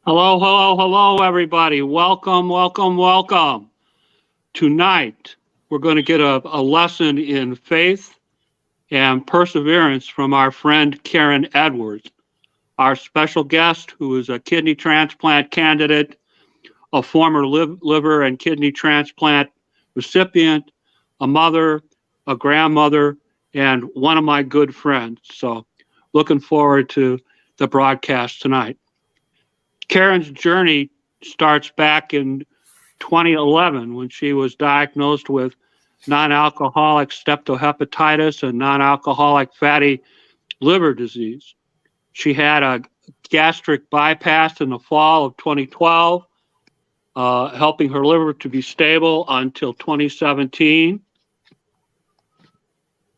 Hello, hello, hello, everybody. Welcome, welcome, welcome. Tonight, we're going to get a lesson in faith and perseverance from our friend Karen Edwards, our special guest, who is a kidney transplant candidate, a former liver and kidney transplant recipient, a mother, a grandmother, and one of my good friends. So, looking forward to the broadcast tonight. Karen's journey starts back in 2011 when she was diagnosed with non-alcoholic steatohepatitis and non-alcoholic fatty liver disease. She had a gastric bypass in the fall of 2012, helping her liver to be stable until 2017.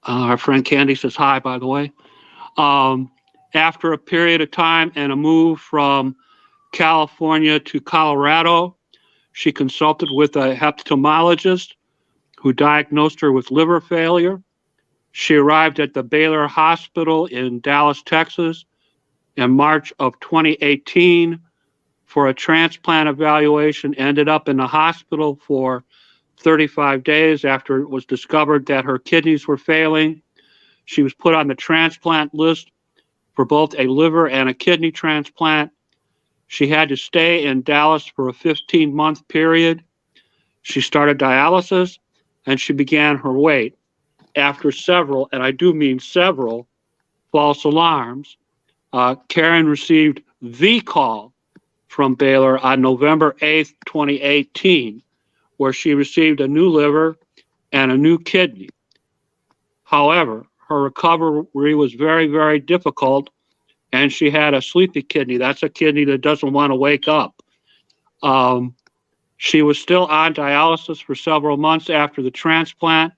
Our friend Candy says hi, by the way. After a period of time and a move from California to Colorado, she consulted with a hepatologist who diagnosed her with liver failure. She arrived at the Baylor Hospital in Dallas, Texas in March of 2018 for a transplant evaluation, ended up in the hospital for 35 days after it was discovered that her kidneys were failing. She was put on the transplant list for both a liver and a kidney transplant. She had to stay in Dallas for a 15-month period. She started dialysis, and she began her wait. After several, and I do mean several, false alarms, Karen received the call from Baylor on November 8th, 2018, where she received a new liver and a new kidney. However, her recovery was very, very difficult, and she had a sleepy kidney. That's a kidney that doesn't want to wake up. She was still on dialysis for several months after the transplant.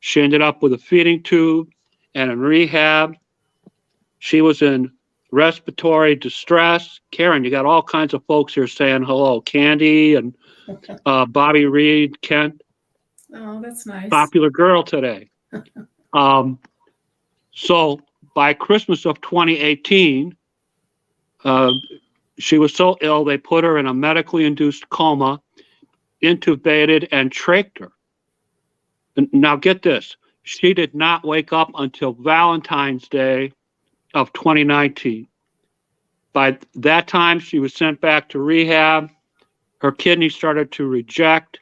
She ended up with a feeding tube and in rehab. She was in respiratory distress. Karen, you got all kinds of folks here saying hello. Candy and Bobby Reed, Kent. Oh, that's nice. Popular girl today. So by Christmas of 2018, she was so ill they put her in a medically induced coma, intubated, and trached her. Now get this, she did not wake up until Valentine's Day of 2019. By that time, she was sent back to rehab. Her kidney started to reject.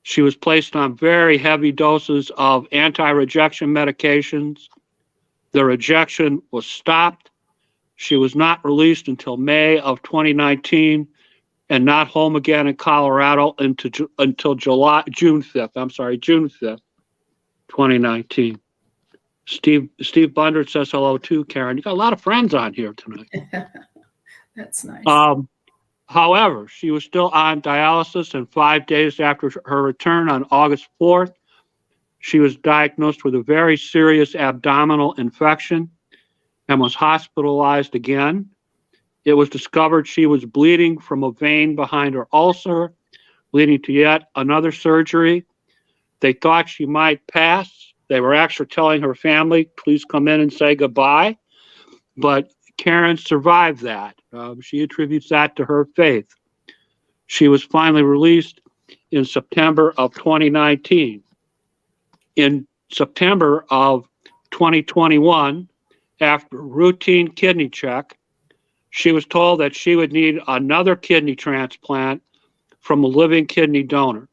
She was placed on very heavy doses of anti-rejection medications. The rejection was stopped. She was not released until May of 2019 and not home again in Colorado until June 5th, 2019. Steve Bundert says hello too, Karen. You got a lot of friends on here tonight. That's nice. However, she was still on dialysis, and 5 days after her return on August 4th, she was diagnosed with a very serious abdominal infection and was hospitalized again. It was discovered she was bleeding from a vein behind her ulcer, leading to yet another surgery. They thought she might pass. They were actually telling her family, please come in and say goodbye. But Karen survived that. She attributes that to her faith. She was finally released in September of 2019. In September of 2021, after routine kidney check, she was told that she would need another kidney transplant from a living kidney donor.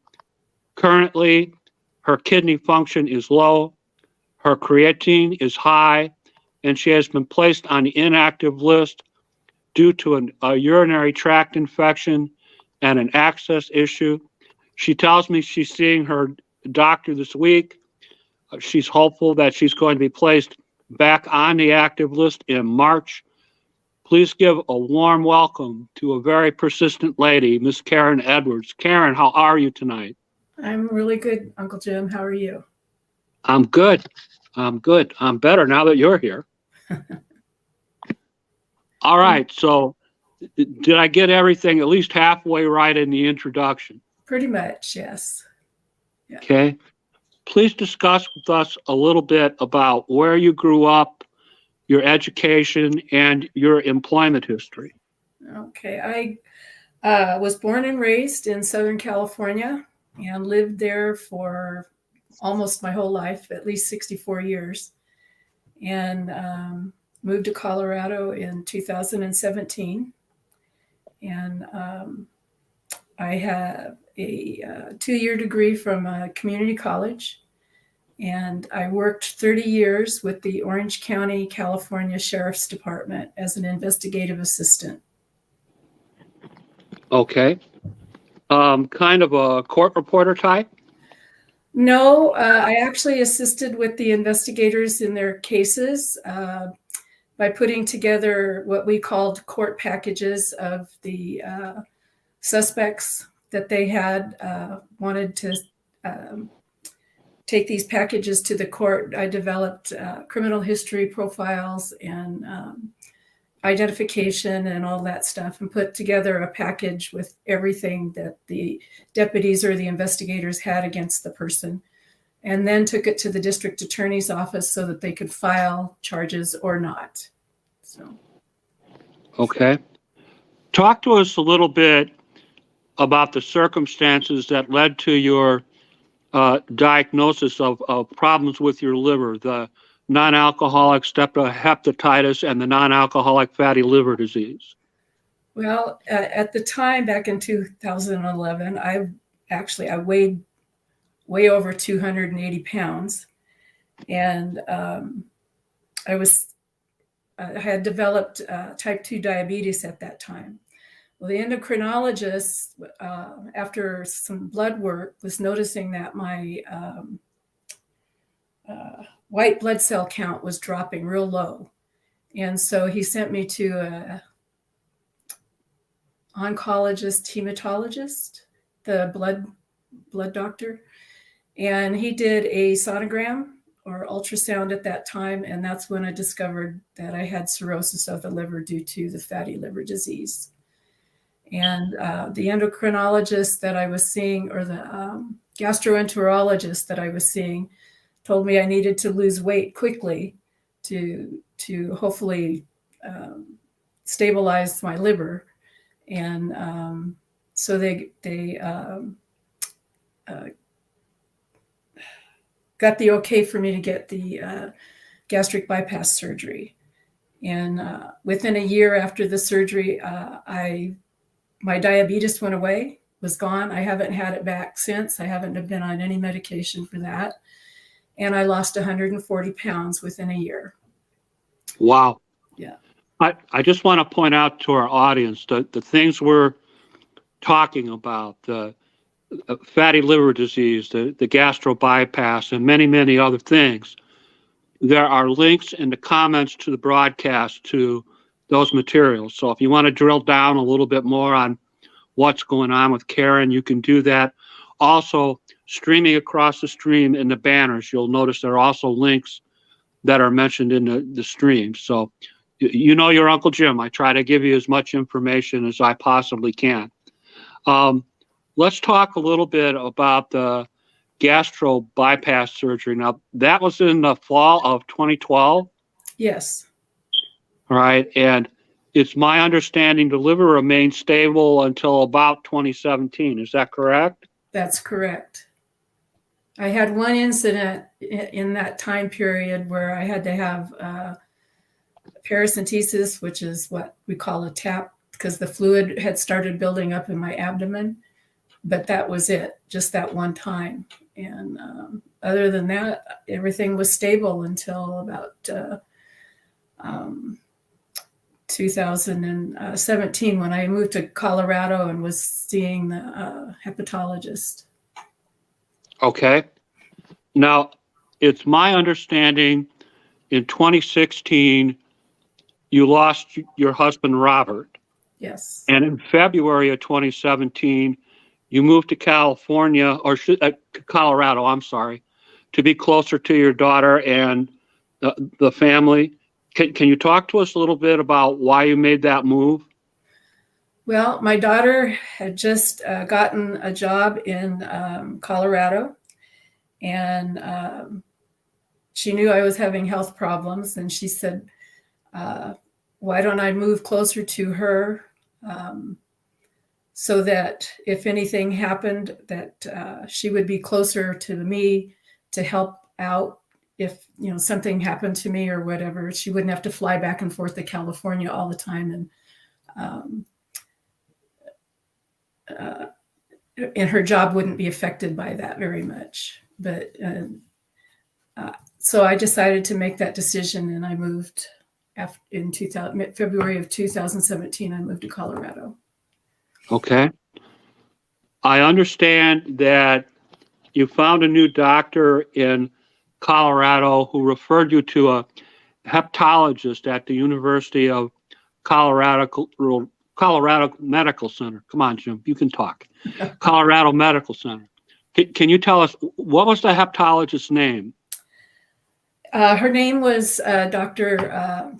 Currently, her kidney function is low, her creatinine is high, and she has been placed on the inactive list due to a urinary tract infection and an access issue. She tells me she's seeing her doctor this week. She's hopeful that she's going to be placed back on the active list in March. Please give a warm welcome to a very persistent lady, Miss Karen Edwards. Karen, how are you tonight? I'm really good, Uncle Jim. How are you? I'm good. I'm better now that you're here. All right. So did I get everything at least halfway right in the introduction? Pretty much, yes. Yeah. Okay. Please discuss with us a little bit about where you grew up, your education, and your employment history. Okay. I was born and raised in Southern California and lived there for almost my whole life, at least 64 years, and moved to Colorado in 2017. And I have a 2-year degree from a community college, and I worked 30 years with the Orange County, California Sheriff's Department as an investigative assistant. Okay. Kind of a court reporter type? No, I actually assisted with the investigators in their cases by putting together what we called court packages of the suspects that they had wanted to take these packages to the court. I developed criminal history profiles and identification and all that stuff, and put together a package with everything that the deputies or the investigators had against the person, and then took it to the district attorney's office so that they could file charges or not. So, Okay. Talk to us a little bit about the circumstances that led to your diagnosis of problems with your liver, the non-alcoholic hepatitis and the non-alcoholic fatty liver disease. well, at the time, back in 2011, I weighed way over 280 pounds, and I had developed type 2 diabetes at that time. Well, the endocrinologist, after some blood work, was noticing that my white blood cell count was dropping real low. And so he sent me to a oncologist, hematologist, the blood doctor. And he did a sonogram or ultrasound at that time. And that's when I discovered that I had cirrhosis of the liver due to the fatty liver disease. And the endocrinologist that I was seeing, or the gastroenterologist that I was seeing, told me I needed to lose weight quickly to hopefully stabilize my liver. And so they got the okay for me to get the gastric bypass surgery. And within a year after the surgery, my diabetes went away, was gone. I haven't had it back since. I haven't been on any medication for that. And I lost 140 pounds within a year. Wow. Yeah. I just want to point out to our audience that the things we're talking about, the fatty liver disease, the gastro bypass, and many, many other things, there are links in the comments to the broadcast to those materials. So if you want to drill down a little bit more on what's going on with Karen, you can do that. Also, streaming across the stream in the banners, you'll notice there are also links that are mentioned in the stream. So you know your Uncle Jim. I try to give you as much information as I possibly can. Let's talk a little bit about the gastro bypass surgery. Now, that was in the fall of 2012. Yes. All right. And it's my understanding the liver remained stable until about 2017. Is that correct? That's correct. I had one incident in that time period where I had to have paracentesis, which is what we call a tap, because the fluid had started building up in my abdomen. But that was it, just that one time. And other than that, everything was stable until about 2017 when I moved to Colorado and was seeing the hepatologist. Okay. Now, it's my understanding in 2016, you lost your husband, Robert. Yes. And in February of 2017, you moved to California, or Colorado, I'm sorry, to be closer to your daughter and the family. Can you talk to us a little bit about why you made that move? Well, my daughter had just gotten a job in Colorado, and she knew I was having health problems, and she said, why don't I move closer to her? um, so that if anything happened, that she would be closer to me to help out. If something happened to me or whatever, she wouldn't have to fly back and forth to California all the time, um, and her job wouldn't be affected by that very much. But so I decided to make that decision, and I moved in February of 2017. I moved to Colorado. Okay. I understand that you found a new doctor in Colorado who referred you to a hepatologist at the University of Colorado Medical Center. Come on, Jim, you can talk. Colorado Medical Center. Can you tell us, what was the hepatologist's name? Her name was Dr.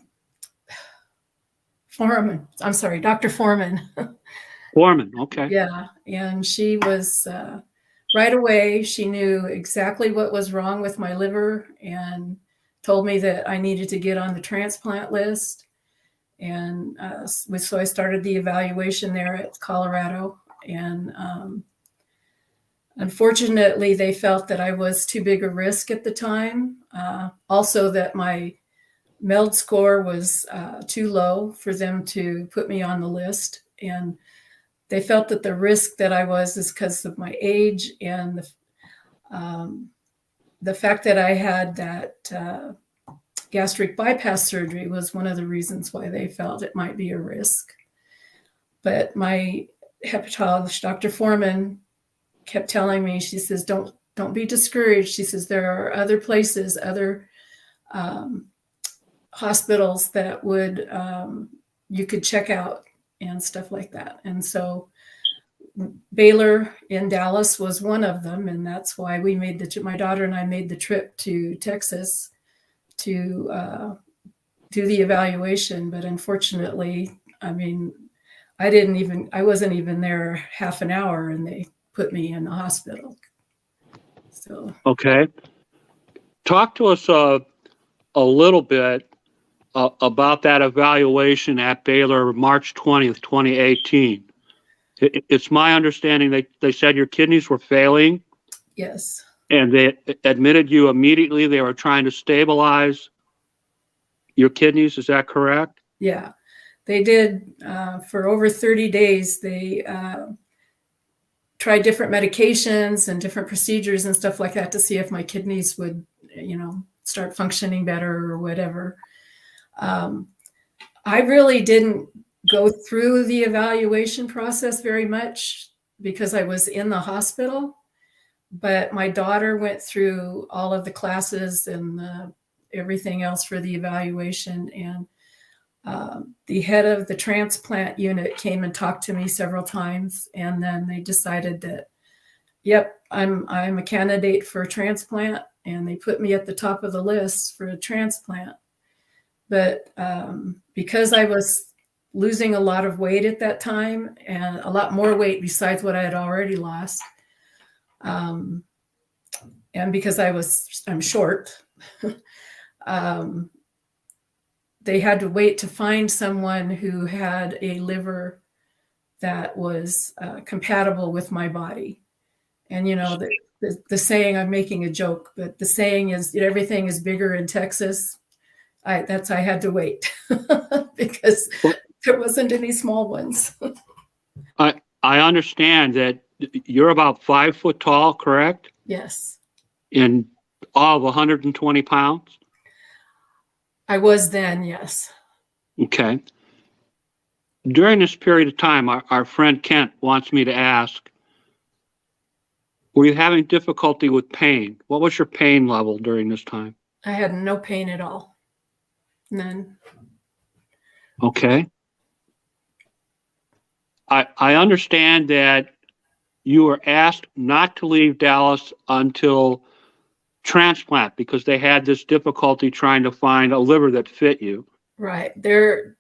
Foreman. I'm sorry, Dr. Foreman. Foreman, okay. Yeah, and she was right away. She knew exactly what was wrong with my liver and told me that I needed to get on the transplant list. And so I started the evaluation there at Colorado. And unfortunately, they felt that I was too big a risk at the time. Also, that my MELD score was too low for them to put me on the list. And they felt that the risk that I was is because of my age and the fact that I had that gastric bypass surgery was one of the reasons why they felt it might be a risk. But my hepatologist, Dr. Foreman, kept telling me, she says, don't be discouraged. She says, there are other places, other hospitals that would you could check out and stuff like that. And so Baylor in Dallas was one of them, and that's why we made my daughter and I made the trip to Texas to do the evaluation. But unfortunately, I mean, I wasn't even there half an hour, and they put me in the hospital. So okay, talk to us a little bit about that evaluation at Baylor, March 20th, 2018. It's my understanding they said your kidneys were failing. Yes. And they admitted you immediately. They were trying to stabilize your kidneys. Is that correct? Yeah, they did. For over 30 days, they tried different medications and different procedures and stuff like that to see if my kidneys would, start functioning better or whatever. I really didn't go through the evaluation process very much because I was in the hospital, but my daughter went through all of the classes and everything else for the evaluation. And the head of the transplant unit came and talked to me several times, and then they decided that, yep, I'm a candidate for a transplant, and they put me at the top of the list for a transplant. But because I was losing a lot of weight at that time, and a lot more weight besides what I had already lost, and because I'm short, they had to wait to find someone who had a liver that was compatible with my body. And the saying, I'm making a joke, but the saying is, everything is bigger in Texas. I had to wait because there wasn't any small ones. I understand that you're about 5 foot tall, correct? Yes. And all of 120 pounds? I was then, yes. Okay. During this period of time, our friend Kent wants me to ask, were you having difficulty with pain? What was your pain level during this time? I had no pain at all. None. Okay. I understand that you were asked not to leave Dallas until transplant because they had this difficulty trying to find a liver that fit you. Right. Their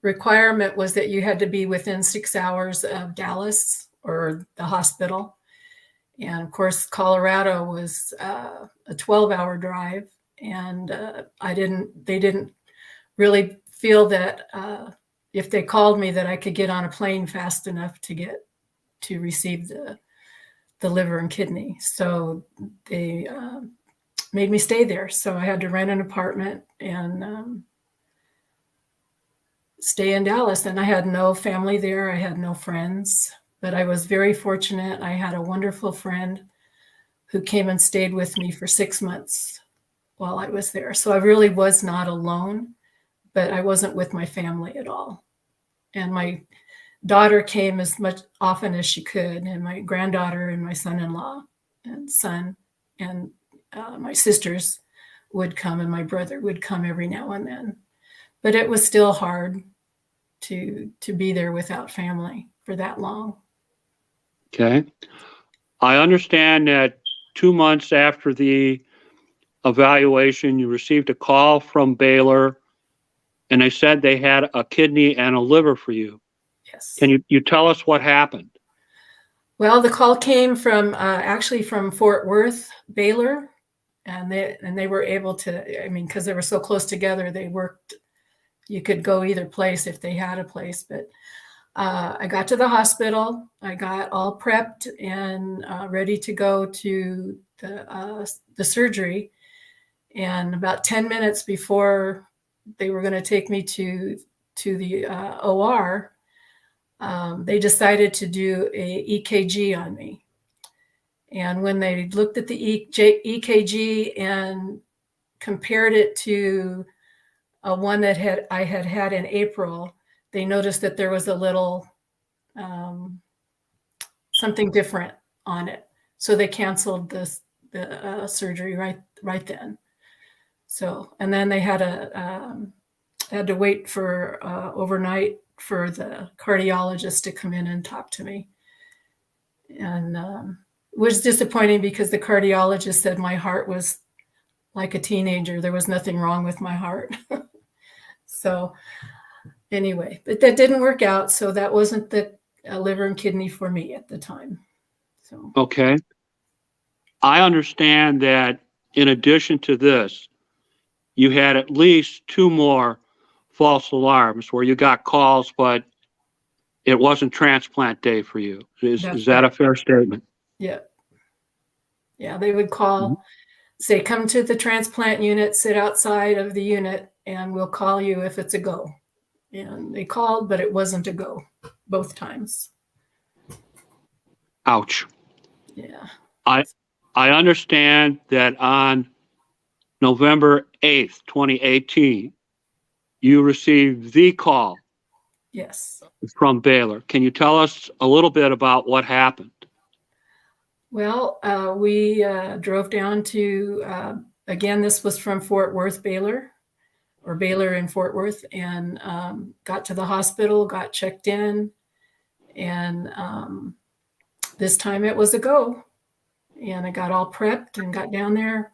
requirement was that you had to be within 6 hours of Dallas or the hospital. And of course, Colorado was a 12-hour drive. And they didn't really feel that if they called me, that I could get on a plane fast enough to receive the liver and kidney. So they made me stay there. So I had to rent an apartment and stay in Dallas. And I had no family there. I had no friends, but I was very fortunate. I had a wonderful friend who came and stayed with me for 6 months while I was there. So I really was not alone, but I wasn't with my family at all. And my daughter came as much often as she could, and my granddaughter and my son-in-law and son and my sisters would come, and my brother would come every now and then. But it was still hard to be there without family for that long. Okay. I understand that 2 months after the evaluation, you received a call from Baylor, and they said they had a kidney and a liver for you. Yes. Can you tell us what happened? Well, the call came from actually from Fort Worth, Baylor, and they were able to, I mean, because they were so close together, they worked. You could go either place if they had a place. But I got to the hospital. I got all prepped and ready to go to the surgery. And about 10 minutes before they were going to take me to the OR, they decided to do a EKG on me. And when they looked at the EKG and compared it to one that I had in April, they noticed that there was a little something different on it. So they canceled the surgery right then. So, and then they had to wait for overnight for the cardiologist to come in and talk to me. And it was disappointing because the cardiologist said my heart was like a teenager. There was nothing wrong with my heart. So anyway, but that didn't work out. So that wasn't the liver and kidney for me at the time. So Okay. I understand that in addition to this, you had at least 2 more false alarms where you got calls, but it wasn't transplant day for you. Is that a fair statement? Yeah. Yeah, they would call, say, come to the transplant unit, sit outside of the unit, and we'll call you if it's a go. And they called, but it wasn't a go both times. Ouch. Yeah. I understand that on November 8th, 2018, you received the call Yes. from Baylor. Can you tell us a little bit about what happened? Well, we drove down to, again, this was from Fort Worth, Baylor, or Baylor in Fort Worth, and got to the hospital, got checked in, and this time it was a go. And I got all prepped and got down there,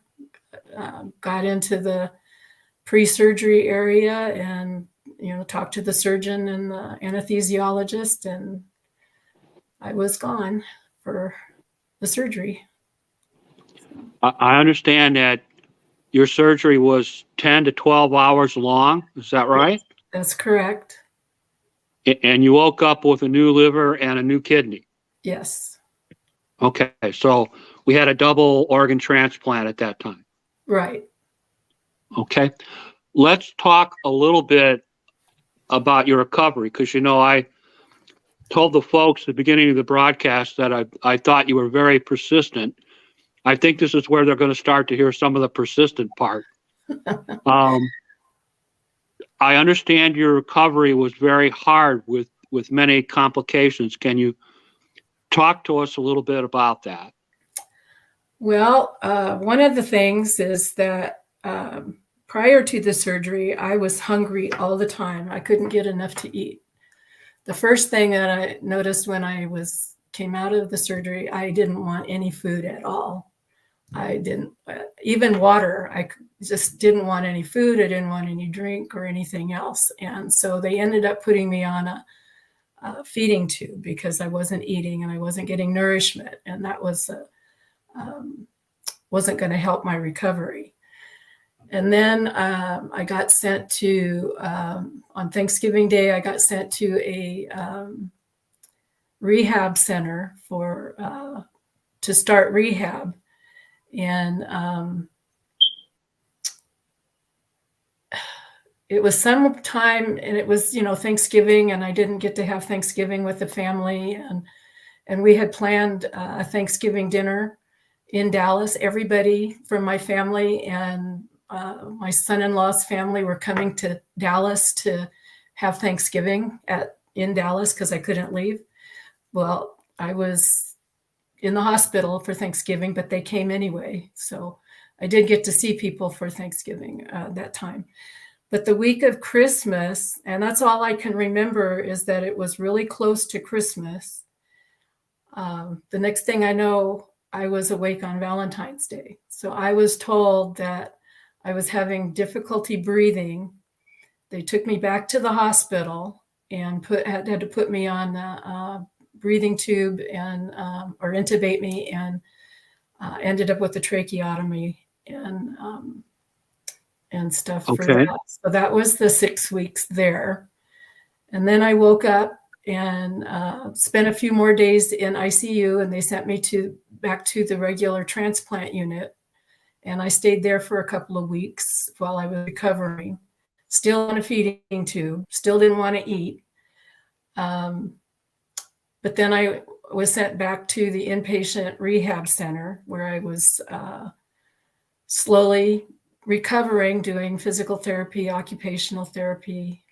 got into the pre-surgery area and, talked to the surgeon and the anesthesiologist, and I was gone for the surgery. I understand that your surgery was 10 to 12 hours long. Is that right? That's correct. And you woke up with a new liver and a new kidney. Yes. Okay, so we had a double organ transplant at that time. Right. Okay, let's talk a little bit about your recovery, because I told the folks at the beginning of the broadcast that I thought you were very persistent. I think this is where they're going to start to hear some of the persistent part. I understand your recovery was very hard with many complications. Can you talk to us a little bit about that? Well, one of the things is that prior to the surgery, I was hungry all the time. I couldn't get enough to eat. The first thing that I noticed when I came out of the surgery, I didn't want any food at all. I didn't, even water, I just didn't want any food. I didn't want any drink or anything else. And so they ended up putting me on a feeding tube because I wasn't eating and I wasn't getting nourishment. And that wasn't going to help my recovery. And then I got sent to, on Thanksgiving Day, I got sent to a rehab center to start rehab. And it was sometime, and it was, Thanksgiving, and I didn't get to have Thanksgiving with the family. And we had planned a Thanksgiving dinner in Dallas. Everybody from my family and my son-in-law's family were coming to Dallas to have Thanksgiving in Dallas because I couldn't leave. Well, I was in the hospital for Thanksgiving, but they came anyway. So I did get to see people for Thanksgiving that time. But the week of Christmas, and that's all I can remember, is that it was really close to Christmas. The next thing I know, I was awake on Valentine's Day. So I was told that I was having difficulty breathing. They took me back to the hospital and had to put me on a breathing tube and or intubate me, and ended up with a tracheotomy and stuff for that. So that was the 6 weeks there. And then I woke up and spent a few more days in ICU, and they sent me back to the regular transplant unit. And I stayed there for a couple of weeks while I was recovering, still on a feeding tube, still didn't want to eat. But then I was sent back to the inpatient rehab center where I was slowly recovering, doing physical therapy, occupational therapy,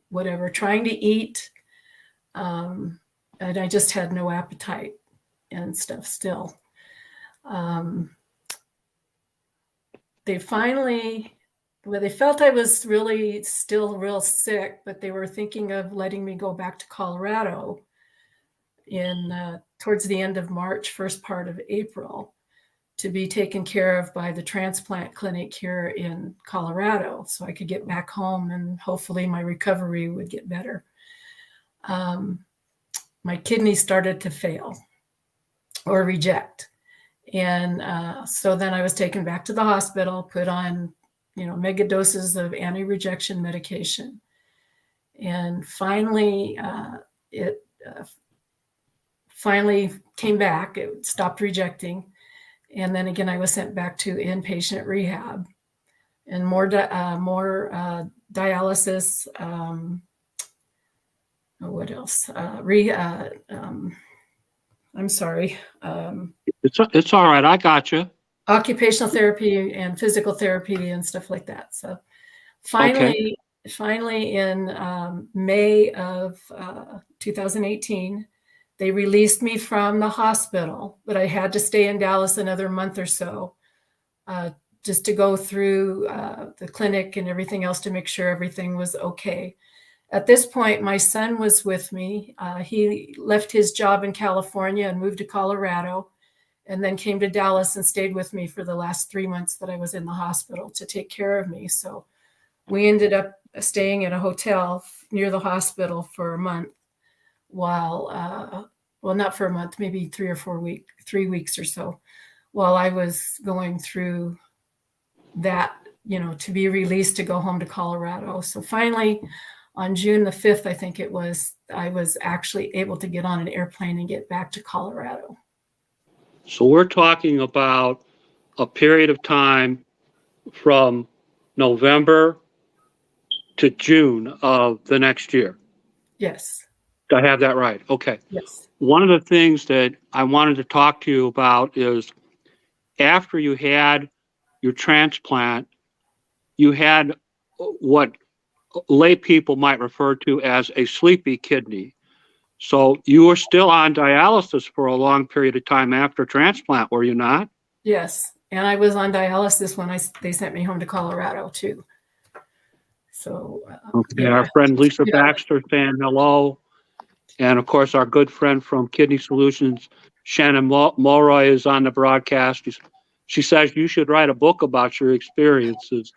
whatever, trying to eat. And I just had no appetite and stuff still. They felt I was really still real sick, but they were thinking of letting me go back to Colorado towards the end of March, first part of April, to be taken care of by the transplant clinic here in Colorado, so I could get back home and hopefully my recovery would get better. My kidneys started to fail or reject. And so then I was taken back to the hospital, put on, mega doses of anti-rejection medication. And finally, it finally came back. It stopped rejecting. And then again, I was sent back to inpatient rehab and more dialysis. What else? I'm sorry. It's all right. I got you. Occupational therapy and physical therapy and stuff like that. So finally in May of 2018, they released me from the hospital, but I had to stay in Dallas another month or so just to go through the clinic and everything else to make sure everything was okay. At this point, my son was with me. He left his job in California and moved to Colorado, and then came to Dallas and stayed with me for the last 3 months that I was in the hospital to take care of me. So we ended up staying at a hotel near the hospital for a month while, well, not for a month, maybe 3 weeks or so, while I was going through that, to be released to go home to Colorado. So finally, on June the 5th, I think it was, I was actually able to get on an airplane and get back to Colorado. So we're talking about a period of time from November to June of the next year. Yes. Do I have that right? Okay. Yes. One of the things that I wanted to talk to you about is after you had your transplant, you had what lay people might refer to as a sleepy kidney. So you were still on dialysis for a long period of time after transplant, were you not? Yes. And I was on dialysis when they sent me home to Colorado too. So okay. Yeah. Our friend Lisa Baxter saying hello. And of course, our good friend from Kidney Solutions, Shannon Mulroy, is on the broadcast. She says you should write a book about your experiences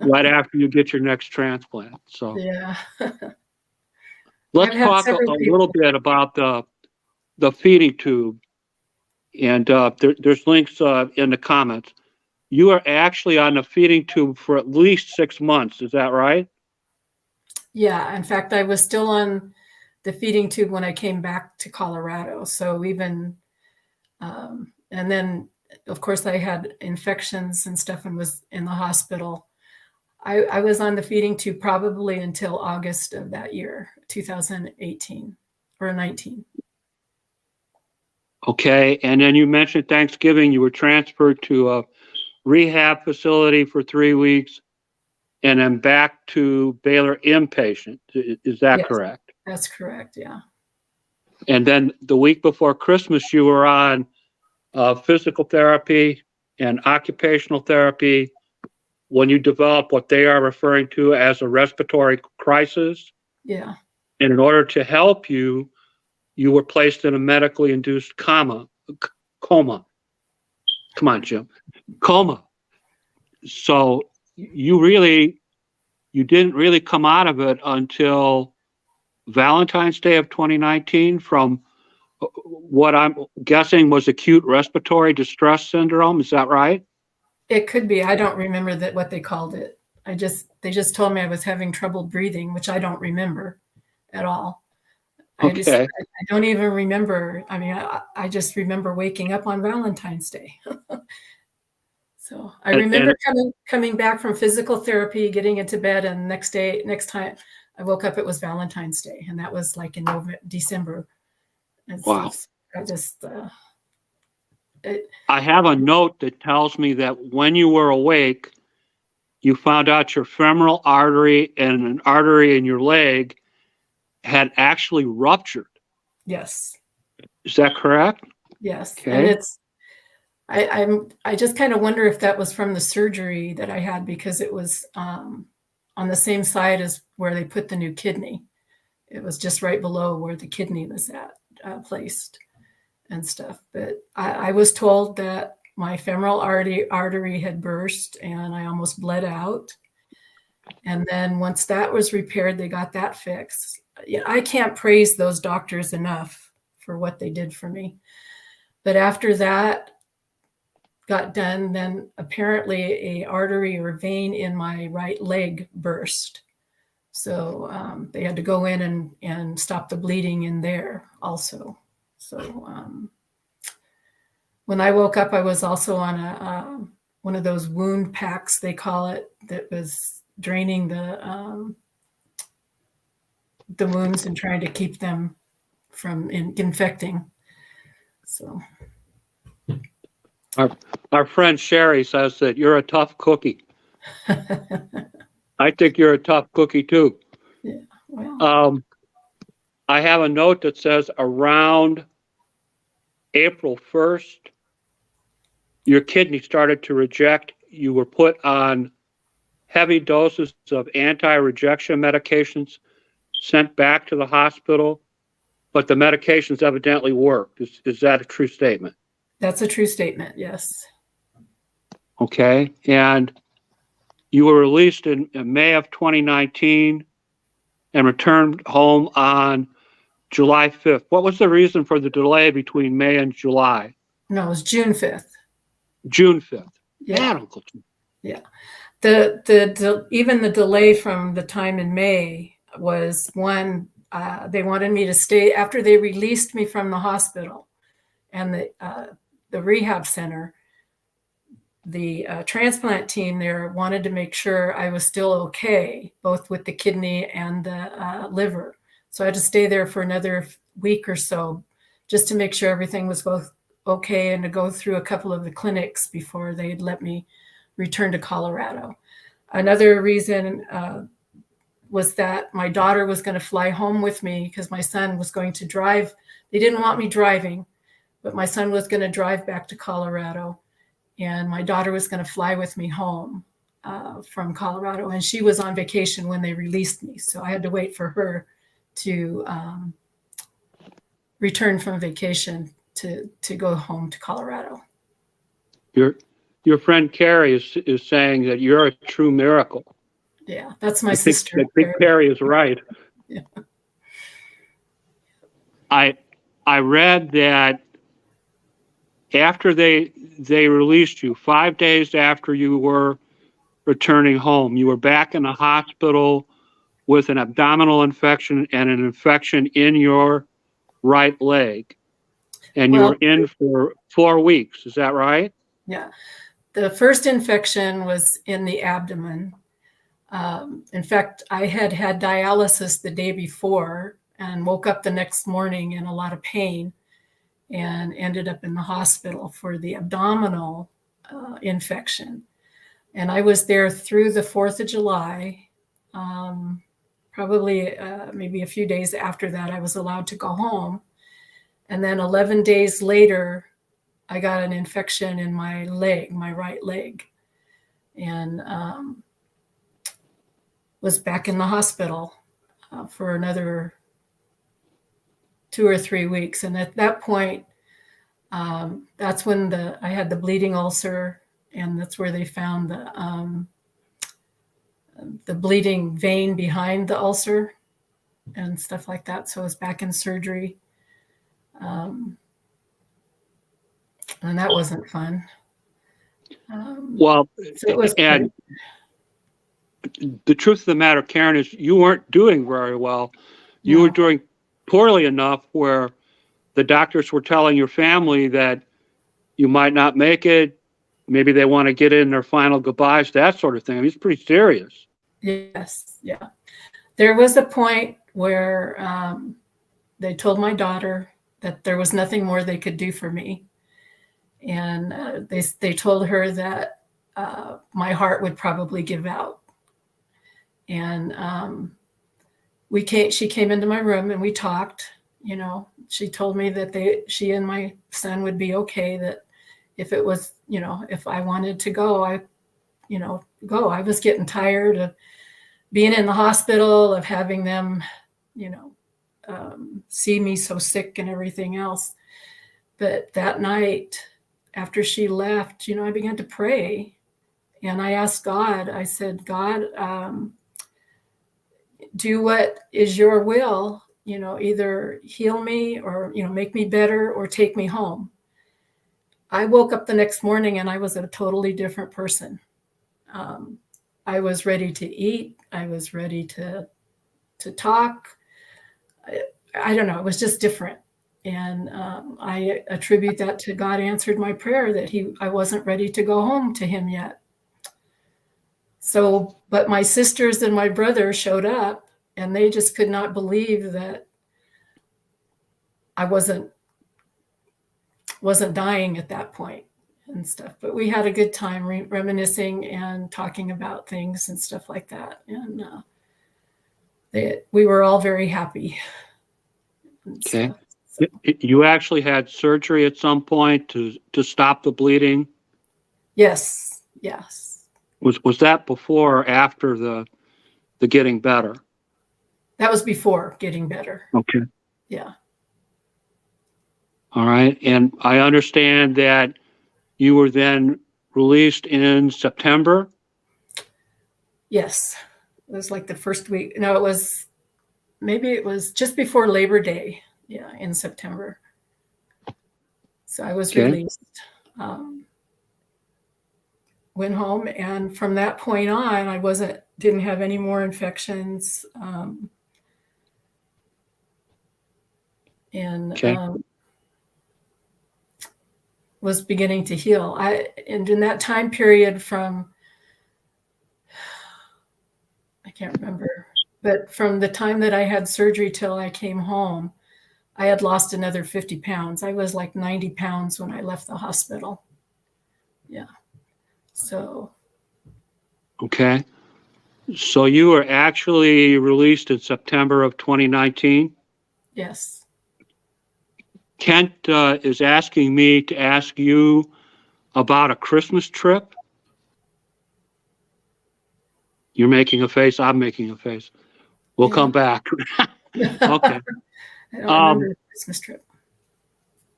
right after you get your next transplant. So yeah. let's talk a little bit about the feeding tube. And there's links in the comments. you were actually on the feeding tube for at least 6 months. Is that right? Yeah. In fact, I was still on the feeding tube when I came back to Colorado. So even, and then of course I had infections and stuff and was in the hospital. I was on the feeding tube probably until August of that year, 2018 or 19. Okay. And then you mentioned Thanksgiving, you were transferred to a rehab facility for 3 weeks and then back to Baylor inpatient. Is that Yes, correct? that's correct. Yeah. And then the week before Christmas, you were on physical therapy and occupational therapy when you developed what they are referring to as a respiratory crisis. Yeah. And in order to help you, you were placed in a medically induced coma. Come on, Jim. Coma. So you didn't really come out of it until Valentine's Day of 2019 from what I'm guessing was acute respiratory distress syndrome. Is that right? It could be. I don't remember what they called it. They just told me I was having trouble breathing, which I don't remember at all. I Okay. don't even remember. I mean, I just remember waking up on Valentine's Day. So I remember coming back from physical therapy, getting into bed, and next time I woke up, it was Valentine's Day, and that was like in December. And Wow. So I just I have a note that tells me that when you were awake, you found out your femoral artery and an artery in your leg had actually ruptured. Yes. Is that correct? Yes. Okay. And I just kind of wonder if that was from the surgery that I had, because it was on the same side as where they put the new kidney. It was just right below where the kidney was placed and stuff. But I was told that my femoral artery had burst and I almost bled out. And then once that was repaired, they got that fixed. I can't praise those doctors enough for what they did for me. But after that got done, then apparently a artery or vein in my right leg burst. So they had to go in and stop the bleeding in there also. So when I woke up, I was also on one of those wound packs, they call it, that was draining the wounds and trying to keep them from infecting. So our friend Sherry says that you're a tough cookie. I think you're a tough cookie too. Yeah. Well. I have a note that says around April 1st, your kidney started to reject. You were put on heavy doses of anti-rejection medications, sent back to the hospital, but the medications evidently worked. Is that a true statement? That's a true statement, yes. Okay. And you were released in May of 2019 and returned home on July 5th. What was the reason for the delay between May and July? No, it was June 5th. June 5th. Yeah. Yeah. Even the delay from the time in May was one, they wanted me to stay after they released me from the hospital and the rehab center. The transplant team there wanted to make sure I was still okay, both with the kidney and the liver. So I had to stay there for another week or so just to make sure everything was both okay and to go through a couple of the clinics before they'd let me return to Colorado. Another reason was that my daughter was going to fly home with me because my son was going to drive. They didn't want me driving, but my son was going to drive back to Colorado. And my daughter was going to fly with me home from Colorado. And she was on vacation when they released me. So I had to wait for her to return from vacation to go home to Colorado. Your friend Carrie is saying that you're a true miracle. Yeah, that's my sister. I think Carrie is right. Yeah. I read that after they released you, 5 days after you were returning home, you were back in the hospital with an abdominal infection and an infection in your right leg. And you Well, were in for 4 weeks. Is that right? yeah. The first infection was in the abdomen. In fact, I had had dialysis the day before and woke up the next morning in a lot of pain and ended up in the hospital for the abdominal infection. And I was there through the 4th of July. Probably maybe a few days after that, I was allowed to go home. And then 11 days later, I got an infection in my leg, my right leg, and was back in the hospital for another 2 or 3 weeks. And at that point, that's when I had the bleeding ulcer, and that's where they found the bleeding vein behind the ulcer and stuff like that. So I was back in surgery. And that wasn't fun. Well, So it was and the truth of the matter, Karen, is you weren't doing very well. You were doing poorly enough where the doctors were telling your family that you might not make it. Maybe they want to get in their final goodbyes, that sort of thing. I mean, it's pretty serious. Yes, yeah. There was a point where they told my daughter that there was nothing more they could do for me. And they told her that my heart would probably give out. And she came into my room and we talked. You know, she told me that she and my son would be okay, that if it was, you know, if I wanted to go, go. I was getting tired of being in the hospital, of having them, see me so sick and everything else. But that night, after she left, I began to pray, and I asked God, I said, God, do what is your will, either heal me or, make me better or take me home. I woke up the next morning and I was a totally different person. I was ready to eat. I was ready to talk. I don't know. It was just different. And I attribute that to God answered my prayer that I wasn't ready to go home to him yet. So, but my sisters and my brother showed up, and they just could not believe that I wasn't dying at that point and stuff. But we had a good time reminiscing and talking about things and stuff like that. And we were all very happy. Okay. So. You actually had surgery at some point to stop the bleeding? Yes. Was that before or after the getting better? That was before getting better. Okay. Yeah. All right. And I understand that you were then released in September? Yes. It was like the first week. No, maybe it was just before Labor Day. Yeah, in September. So I was released, went home, and from that point on, I didn't have any more infections, was beginning to heal. And in that time period I can't remember, but from the time that I had surgery till I came home, I had lost another 50 pounds. I was like 90 pounds when I left the hospital. Yeah. So. Okay. So you were actually released in September of 2019? Yes. Kent is asking me to ask you about a Christmas trip. You're making a face. I'm making a face. We'll come back. Okay. I don't remember the Christmas trip.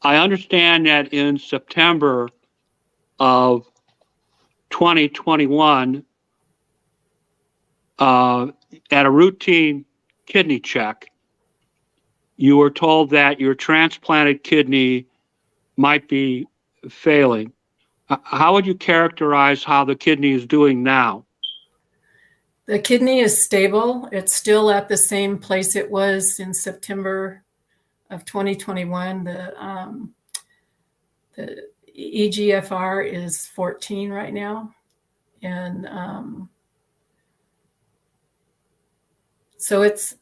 I understand that in September of 2021, at a routine kidney check, you were told that your transplanted kidney might be failing. How would you characterize how the kidney is doing now? The kidney is stable. It's still at the same place it was in September of 2021. The EGFR is 14 right now. And so it's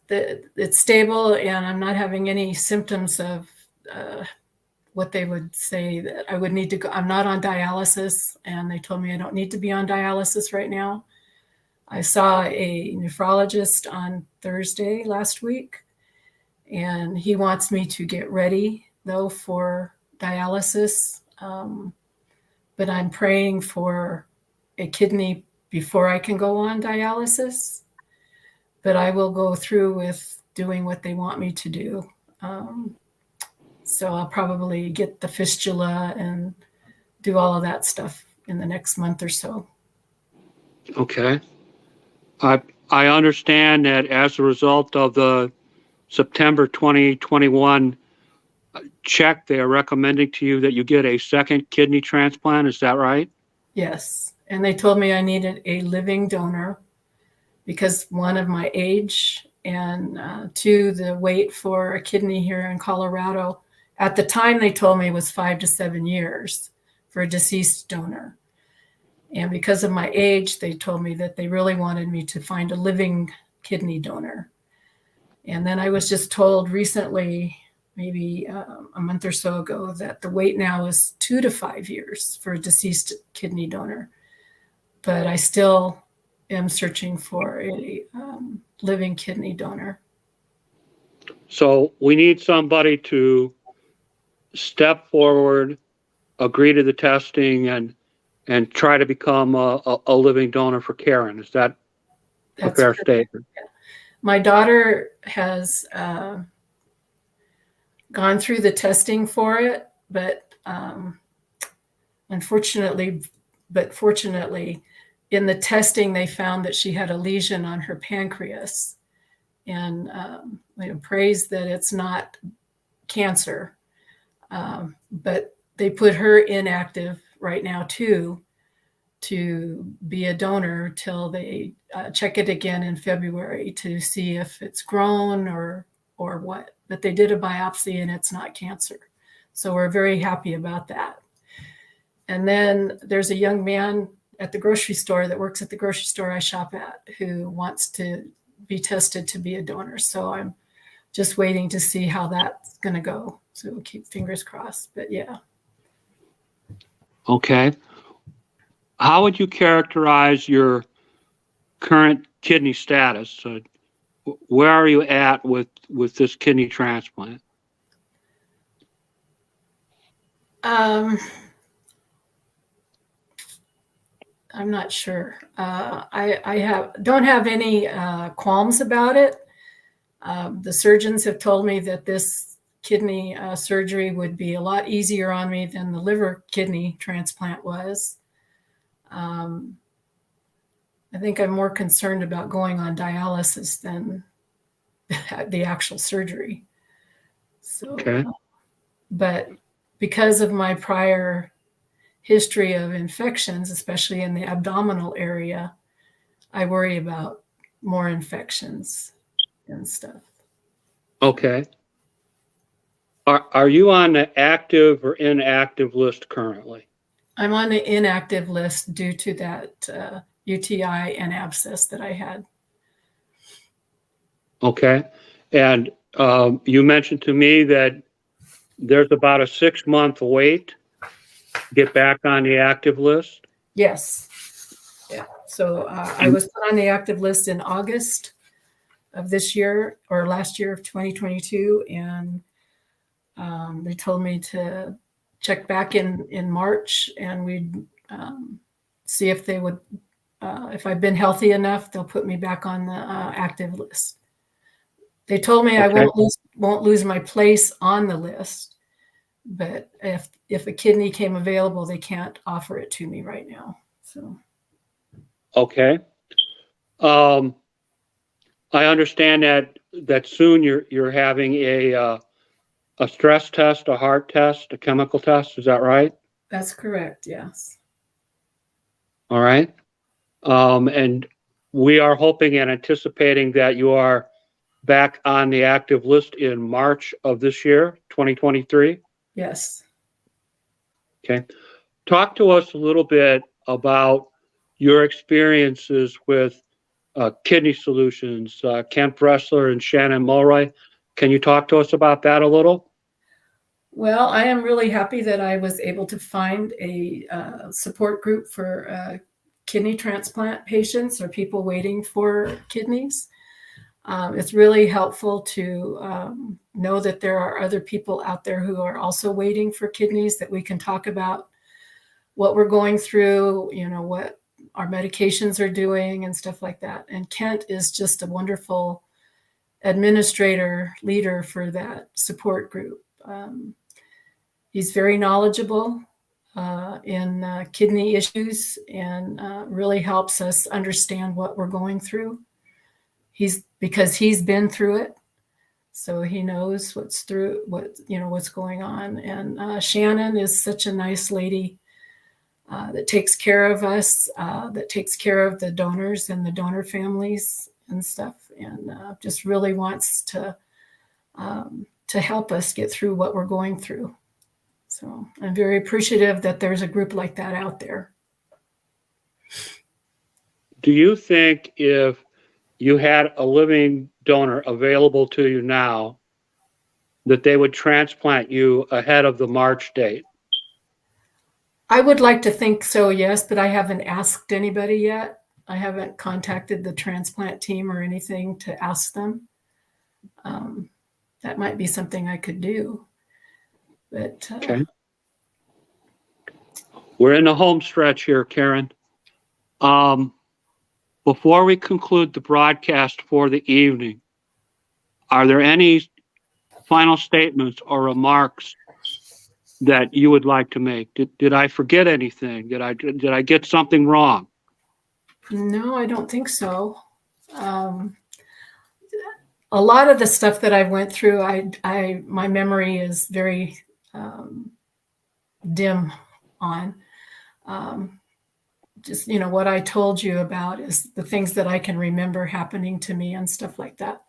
stable, and I'm not having any symptoms of what they would say that I would need to go. I'm not on dialysis, and they told me I don't need to be on dialysis right now. I saw a nephrologist on Thursday last week, and he wants me to get ready, though, for dialysis. But I'm praying for a kidney before I can go on dialysis. But I will go through with doing what they want me to do. So I'll probably get the fistula and do all of that stuff in the next month or so. Okay. I understand that as a result of the September 2021 check, they are recommending to you that you get a second kidney transplant. Is that right? Yes. And they told me I needed a living donor because one of my age, and two, the wait for a kidney here in Colorado at the time they told me was 5 to 7 years for a deceased donor. And because of my age, they told me that they really wanted me to find a living kidney donor. And then I was just told recently, maybe a month or so ago, that the wait now is 2 to 5 years for a deceased kidney donor. But I still am searching for a living kidney donor. So we need somebody to step forward, agree to the testing, and try to become a living donor for Karen. Is that a fair statement? Yeah. My daughter has gone through the testing for it, but fortunately, in the testing, they found that she had a lesion on her pancreas. And praise that it's not cancer. But they put her inactive right now, too, to be a donor till they check it again in February to see if it's grown or what. But they did a biopsy and it's not cancer. So we're very happy about that. And then there's a young man at the grocery store that works at the grocery store I shop at who wants to be tested to be a donor. So I'm just waiting to see how that's going to go. So we'll keep fingers crossed. But yeah. Okay. How would you characterize your current kidney status? Where are you at with this kidney transplant? I'm not sure. I don't have any qualms about it. The surgeons have told me that this kidney surgery would be a lot easier on me than the liver kidney transplant was. I think I'm more concerned about going on dialysis than the actual surgery. So, okay. But because of my prior history of infections, especially in the abdominal area, I worry about more infections and stuff. Okay. Are you on the active or inactive list currently? I'm on the inactive list due to that UTI and abscess that I had. Okay. And you mentioned to me that there's about a 6-month wait to get back on the active list. Yes. Yeah. So I was put on the active list in August of this year, or last year of 2022. And they told me to check back in March, and we'd see if they would, if I've been healthy enough, they'll put me back on the active list. They told me okay. I won't lose my place on the list, but if a kidney came available, they can't offer it to me right now. So. Okay. I understand that soon you're having a stress test, a heart test, a chemical test. Is that right? That's correct. Yes. All right. And we are hoping and anticipating that you are back on the active list in March of this year, 2023. Yes. Okay. Talk to us a little bit about your experiences with Kidney Solutions, Kent Bressler and Shannon Mulroy. Can you talk to us about that a little? Well, I am really happy that I was able to find a support group for kidney transplant patients or people waiting for kidneys. It's really helpful to know that there are other people out there who are also waiting for kidneys, that we can talk about what we're going through, what our medications are doing and stuff like that. And Kent is just a wonderful administrator, leader for that support group. He's very knowledgeable in kidney issues and really helps us understand what we're going through. Because he's been through it, so he knows what's going on. And Shannon is such a nice lady that takes care of us, that takes care of the donors and the donor families and stuff, and just really wants to help us get through what we're going through. So I'm very appreciative that there's a group like that out there. Do you think if you had a living donor available to you now, that they would transplant you ahead of the March date? I would like to think so, yes, but I haven't asked anybody yet. I haven't contacted the transplant team or anything to ask them. That might be something I could do. But okay. We're in the home stretch here, Karen. Before we conclude the broadcast for the evening, are there any final statements or remarks that you would like to make? Did I forget anything? Did I get something wrong? No, I don't think so. A lot of the stuff that I went through, my memory is very dim on. Just, what I told you about is the things that I can remember happening to me and stuff like that.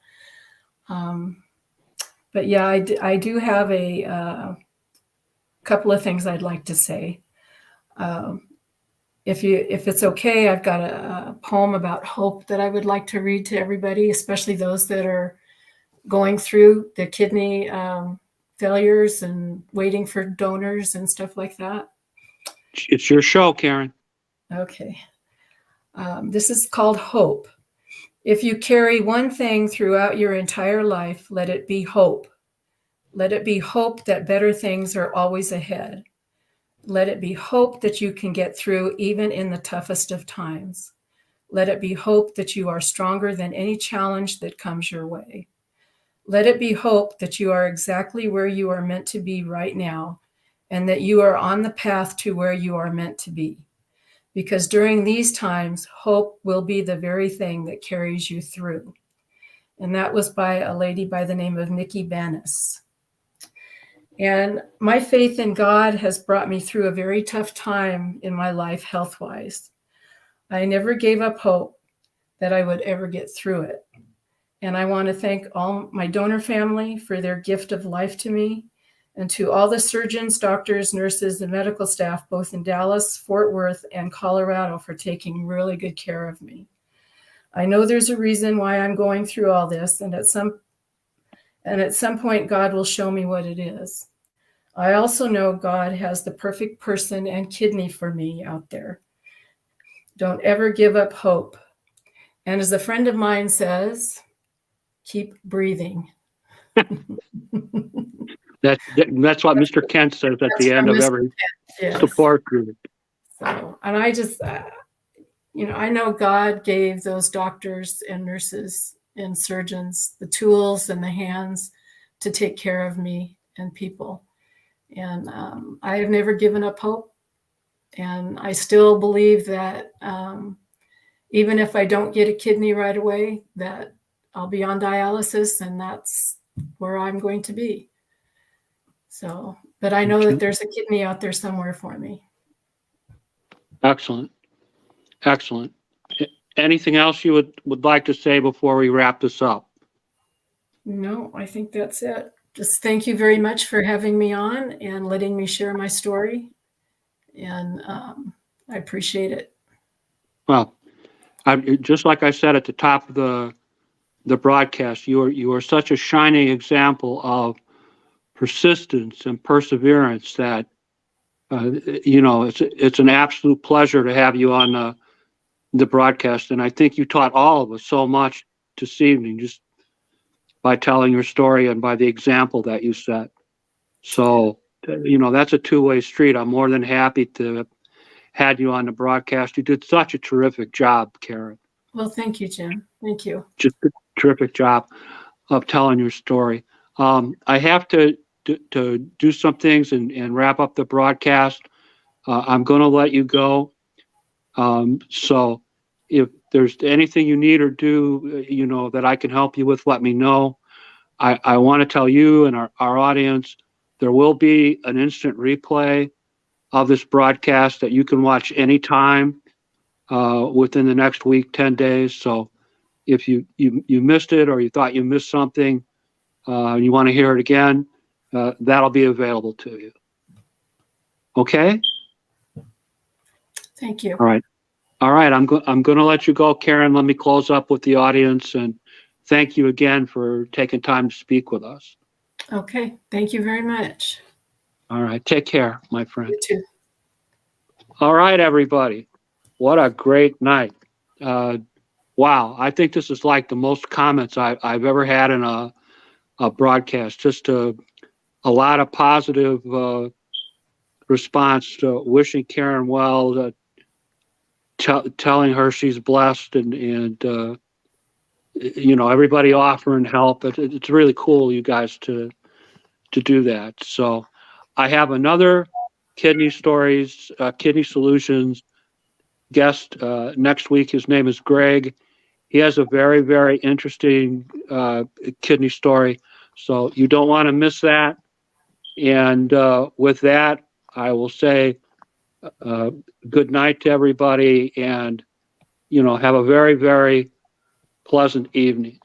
But yeah, I do have a couple of things I'd like to say. If it's okay, I've got a poem about hope that I would like to read to everybody, especially those that are going through the kidney failures and waiting for donors and stuff like that. It's your show, Karen. Okay. This is called Hope. If you carry one thing throughout your entire life, let it be hope. Let it be hope that better things are always ahead. Let it be hope that you can get through even in the toughest of times. Let it be hope that you are stronger than any challenge that comes your way. Let it be hope that you are exactly where you are meant to be right now, and that you are on the path to where you are meant to be. Because during these times, hope will be the very thing that carries you through. And that was by a lady by the name of Nikki Banis. And my faith in God has brought me through a very tough time in my life, health-wise. I never gave up hope that I would ever get through it. And I want to thank all my donor family for their gift of life to me, and to all the surgeons, doctors, nurses, and medical staff, both in Dallas, Fort Worth, and Colorado, for taking really good care of me. I know there's a reason why I'm going through all this, and at some point, God will show me what it is. I also know God has the perfect person and kidney for me out there. Don't ever give up hope. And as a friend of mine says, keep breathing. That's what Mr. Kent says at the end of every support group. So, and I just, I know God gave those doctors and nurses and surgeons the tools and the hands to take care of me and people. And I have never given up hope. And I still believe that even if I don't get a kidney right away, that I'll be on dialysis, and that's where I'm going to be. So, But I know Okay. that there's a kidney out there somewhere for me. Excellent. Excellent. Anything else you would like to say before we wrap this up? No, I think that's it. Just thank you very much for having me on and letting me share my story. And I appreciate it. Well, just like I said at the top of the broadcast, you are such a shining example of persistence and perseverance that it's an absolute pleasure to have you on the broadcast. And I think you taught all of us so much this evening just by telling your story and by the example that you set. So, that's a two-way street. I'm more than happy to have you on the broadcast. You did such a terrific job, Karen. Well, thank you, Jim. Thank you. Just a terrific job of telling your story. I have to do some things and wrap up the broadcast. I'm going to let you go. So if there's anything you need or do, that I can help you with, let me know. I want to tell you and our audience, there will be an instant replay of this broadcast that you can watch anytime within the next week, 10 days. So if you missed it or you thought you missed something and you want to hear it again, that'll be available to you. Okay? Thank you. All right. I'm going to let you go, Karen. Let me close up with the audience and thank you again for taking time to speak with us. Okay. Thank you very much. All right. Take care, my friend. You too. All right, everybody. What a great night. Wow. I think this is like the most comments I've ever had in a broadcast. Just a lot of positive response to wishing Karen well, telling her she's blessed and everybody offering help. It's really cool, you guys, to do that. So I have another Kidney Solutions guest next week. His name is Greg. He has a very, very interesting kidney story. So you don't want to miss that. And with that, I will say good night to everybody and, have a very, very pleasant evening.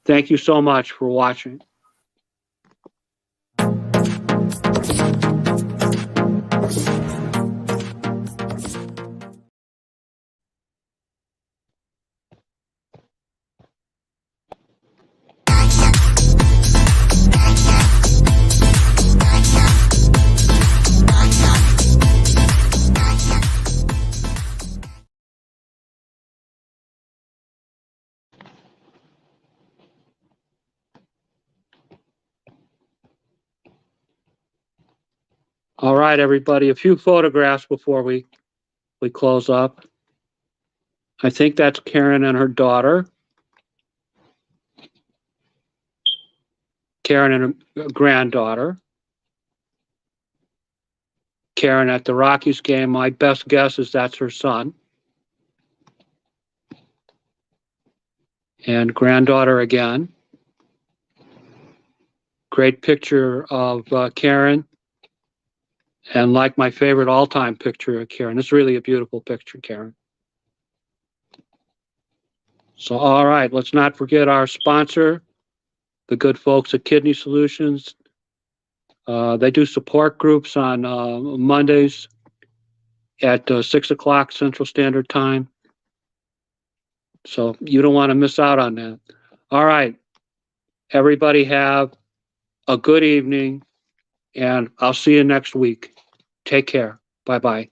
Thank you so much for watching. All right, everybody, a few photographs before we close up. I think that's Karen and her daughter. Karen and her granddaughter. Karen at the Rockies game. My best guess is that's her son. And granddaughter again. Great picture of Karen. And like my favorite all-time picture of Karen. It's really a beautiful picture, Karen. So, all right, let's not forget our sponsor, the good folks at Kidney Solutions. They do support groups on Mondays at 6 o'clock Central Standard Time. So you don't want to miss out on that. All right, everybody have a good evening, and I'll see you next week. Take care. Bye-bye.